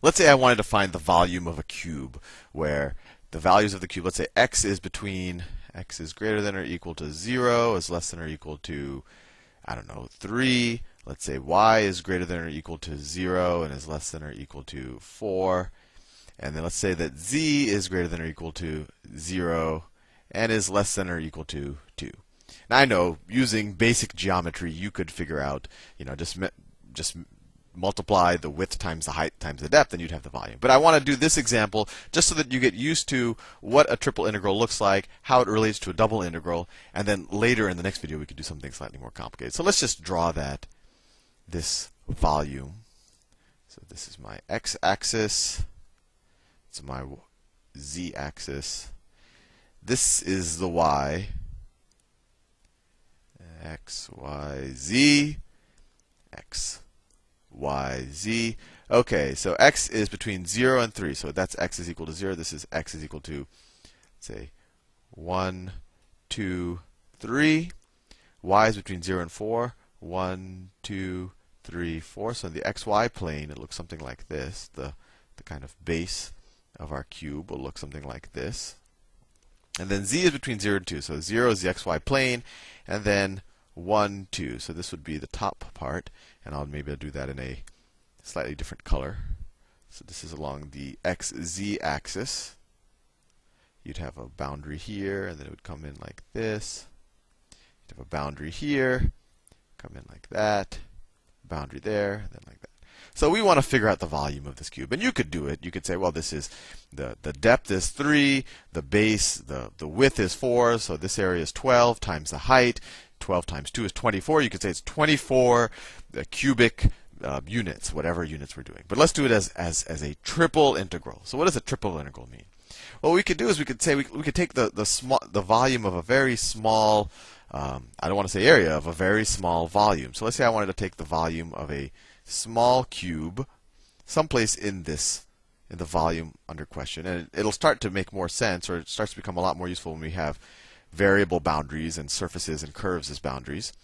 let's say I wanted to find the volume of a cube, where the values of the cube, let's say x is greater than or equal to 0, is less than or equal to, I don't know, 3. Let's say y is greater than or equal to 0 and is less than or equal to 4. And then let's say that z is greater than or equal to 0 and is less than or equal to 2. Now I know, using basic geometry, you could figure out, just multiply the width times the height times the depth, and you'd have the volume. But I want to do this example just so that you get used to what a triple integral looks like, how it relates to a double integral, and then later in the next video we could do something slightly more complicated. So let's just draw this volume. So this is my x-axis. It's my z-axis. This is the y. X, y, z. X, y, z. Okay, so x is between 0 and 3. So that's x is equal to 0. This is x is equal to, say, 1, 2, 3. Y is between 0 and 4. 1, 2, 3, 4. So in the xy plane, it looks something like this. The kind of base of our cube will look something like this. And then z is between 0 and 2. So 0 is the xy plane, and then 1, 2. So this would be the top part, and maybe I'll do that in a slightly different color. So this is along the xz axis. You'd have a boundary here, and then it would come in like this. You'd have a boundary here, come in like that, boundary there, and then like that. So we want to figure out the volume of this cube, and you could do it. You could say, well, this is the depth is 3, the base, the width is 4, so this area is 12 times the height. 12 times 2 is 24. You could say it's 24 cubic units, whatever units we're doing. But let's do it as a triple integral. So what does a triple integral mean? What we could do is we could say we could take the volume of a very small, I don't want to say area, of a very small volume. So let's say I wanted to take the volume of a small cube someplace in the volume under question, and it'll start to make more sense, or it starts to become a lot more useful when we have variable boundaries and surfaces and curves as boundaries.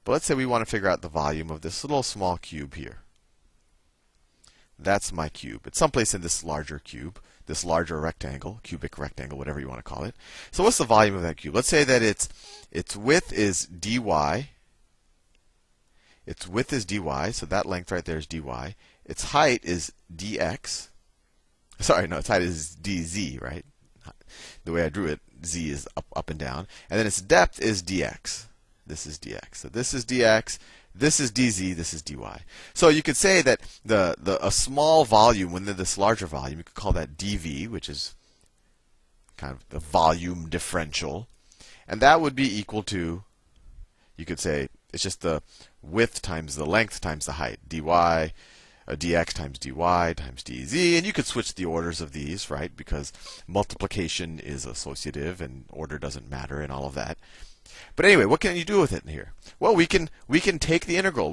But let's say we want to figure out the volume of this little small cube here. That's my cube. It's someplace in this larger cube, this larger rectangle, cubic rectangle, whatever you want to call it. So what's the volume of that cube? Let's say that its width is dy. Its width is dy, so that length right there is dy. Its height is dx. Sorry, no, its height is dz, right? The way I drew it, z is up and down. And then its depth is dx. This is dx. So this is dx, this is dz, this is dy. So you could say that a small volume within this larger volume, you could call that dv, which is kind of the volume differential. And that would be equal to, you could say, it's just the width times the length times the height. Dx times dy times dz, and you could switch the orders of these, right? Because multiplication is associative and order doesn't matter and all of that. But anyway, what can you do with it in here? Well, we can take the integral.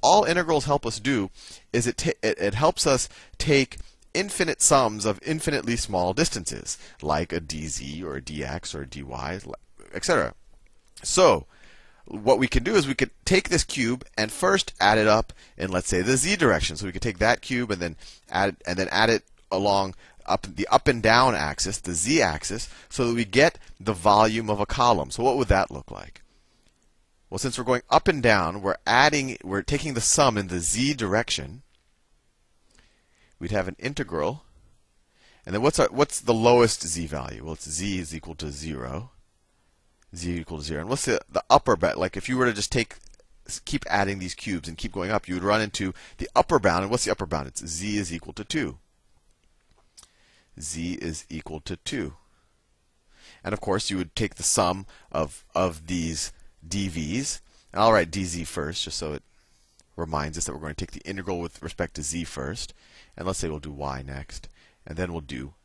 All integrals help us do is it helps us take infinite sums of infinitely small distances, like a dz or a dx or a dy, etc. So what we can do is we could take this cube and first add it up in, let's say, the z direction. So we could take that cube and then add it along the up and down axis, the z axis, so that we get the volume of a column. So what would that look like? Well, since we're going up and down, we're taking the sum in the z direction. We'd have an integral, and then what's the lowest z value? Well, it's z is equal to 0. Z equal to 0. And what's the upper bound? Like if you were to just keep adding these cubes and keep going up, you would run into the upper bound. And what's the upper bound? It's z is equal to 2. Z is equal to 2. And of course, you would take the sum of these dv's. And I'll write dz first, just so it reminds us that we're going to take the integral with respect to z first. And let's say we'll do y next. And then we'll do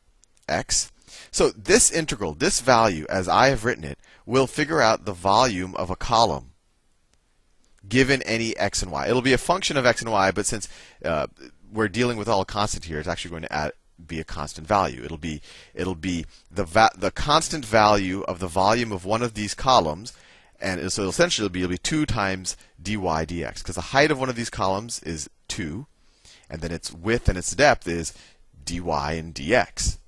x. So this integral, this value, as I have written it, will figure out the volume of a column given any x and y. It'll be a function of x and y, but since we're dealing with all a constant here, it's actually going to be a constant value. It'll be the constant value of the volume of one of these columns, and so essentially it'll be 2 times dy dx, because the height of one of these columns is 2, and then its width and its depth is dy and dx.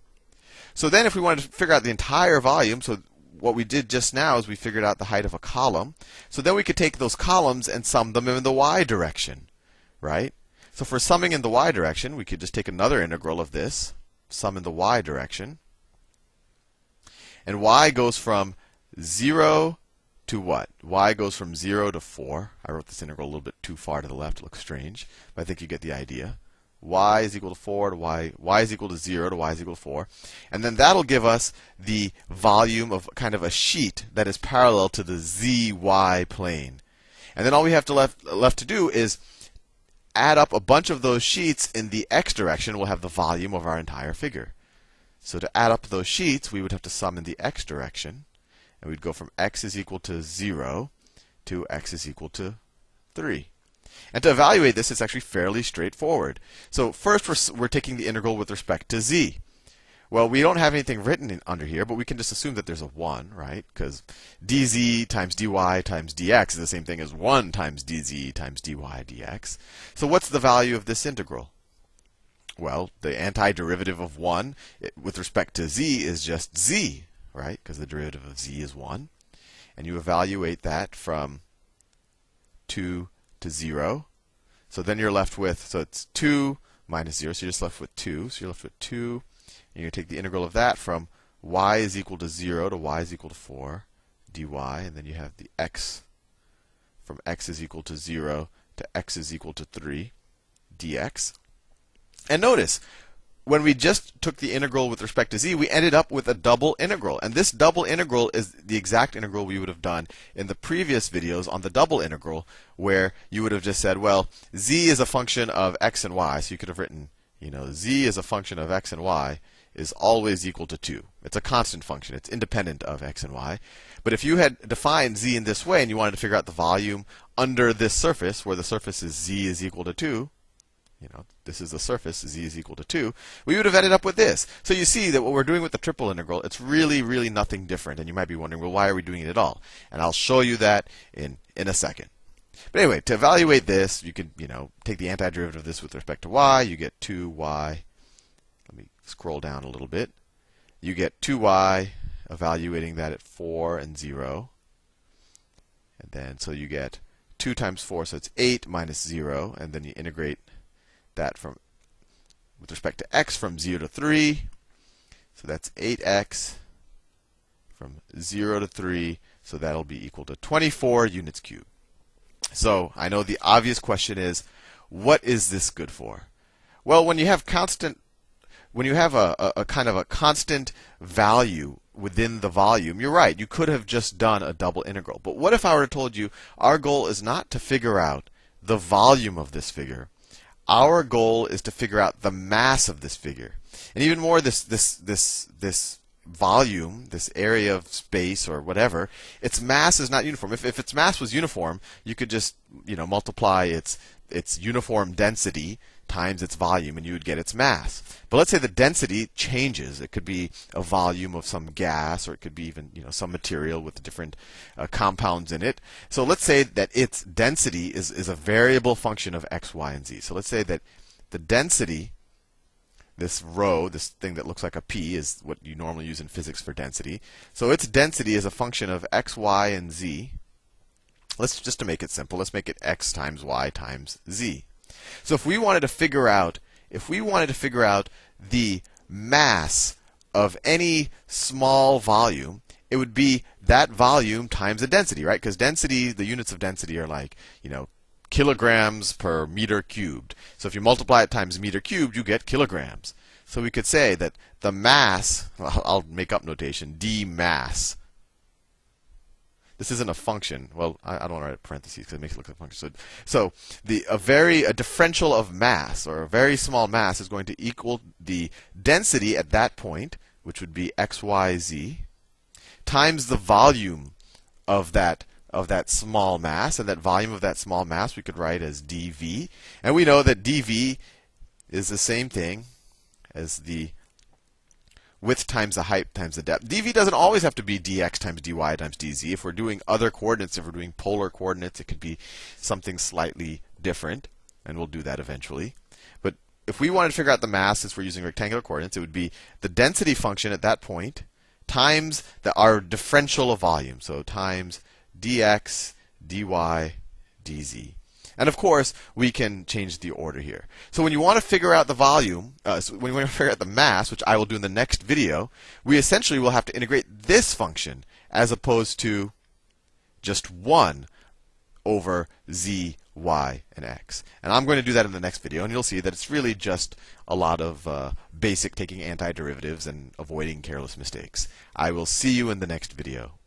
So then if we wanted to figure out the entire volume, so what we did just now is we figured out the height of a column. So then we could take those columns and sum them in the y direction, right? So for summing in the y direction, we could just take another integral of this, sum in the y direction. And y goes from 0 to what? Y goes from 0 to 4. I wrote this integral a little bit too far to the left. It looks strange, but I think you get the idea. Y is equal to 4 to y is equal to 0 to y is equal to 4. And then that'll give us the volume of kind of a sheet that is parallel to the zy plane. And then all we have to left to do is add up a bunch of those sheets in the x direction. We'll have the volume of our entire figure. So to add up those sheets, we would have to sum in the x direction. And we'd go from x is equal to 0 to x is equal to 3. And to evaluate this, it's actually fairly straightforward. So first, we're taking the integral with respect to z. Well, we don't have anything written under here, but we can just assume that there's a 1, right? Because dz times dy times dx is the same thing as 1 times dz times dy dx. So what's the value of this integral? Well, the antiderivative of 1 with respect to z is just z, right? Because the derivative of z is 1. And you evaluate that from 2 to 0. So then you're left with, so it's 2 minus 0, so you're just left with 2. So you're left with 2. And you take the integral of that from y is equal to 0 to y is equal to 4 dy. And then you have the x from x is equal to 0 to x is equal to 3 dx. And notice, when we just took the integral with respect to z, we ended up with a double integral. And this double integral is the exact integral we would have done in the previous videos on the double integral, where you would have just said, well, z is a function of x and y. So you could have written, z is a function of x and y is always equal to 2. It's a constant function. It's independent of x and y. But if you had defined z in this way and you wanted to figure out the volume under this surface, where the surface is z is equal to 2, this is the surface, z is equal to 2, we would have ended up with this. So you see that what we're doing with the triple integral, it's really, really nothing different. And you might be wondering, well, why are we doing it at all? And I'll show you that in a second. But anyway, to evaluate this, you can, take the antiderivative of this with respect to y. You get 2y. Let me scroll down a little bit. You get 2y, evaluating that at 4 and 0. And then, so you get 2 times 4, so it's 8 minus 0. And then you integrate that from with respect to x from 0 to 3. So that's 8x from 0 to 3. So that'll be equal to 24 units cubed. So I know the obvious question is, what is this good for? Well, when you have a kind of a constant value within the volume, you're right. You could have just done a double integral. But what if I were to told you our goal is not to figure out the volume of this figure? Our goal is to figure out the mass of this figure. And even more, this volume, this area of space or whatever, its mass is not uniform. If its mass was uniform, you could just multiply its uniform density times its volume, and you would get its mass. But let's say the density changes. It could be a volume of some gas, or it could be even some material with different compounds in it. So let's say that its density is a variable function of x, y, and z. So let's say that the density, this rho, this thing that looks like a p, is what you normally use in physics for density. So its density is a function of x, y, and z. Let's just to make it simple, let's make it x times y times z. So if we wanted to figure out the mass of any small volume, it would be that volume times the density, right? Because density, the units of density are like, kilograms per meter cubed. So if you multiply it times meter cubed, you get kilograms. So we could say that the mass, I'll make up notation, d mass. This isn't a function. Well, I don't want to write parentheses because it makes it look like a function. So a differential of mass, or a very small mass, is going to equal the density at that point, which would be x, y, z, times the volume of that small mass. And that volume of that small mass we could write as dv. And we know that dv is the same thing as the width times the height times the depth. dv doesn't always have to be dx times dy times dz. If we're doing other coordinates, if we're doing polar coordinates, it could be something slightly different, and we'll do that eventually. But if we wanted to figure out the mass, since we're using rectangular coordinates, it would be the density function at that point times our differential of volume. So times dx, dy, dz. And of course, we can change the order here. So when you want to figure out the volume, so when you want to figure out the mass, which I will do in the next video, we essentially will have to integrate this function as opposed to just 1 over z, y, and x. And I'm going to do that in the next video, and you'll see that it's really just a lot of basic taking antiderivatives and avoiding careless mistakes. I will see you in the next video.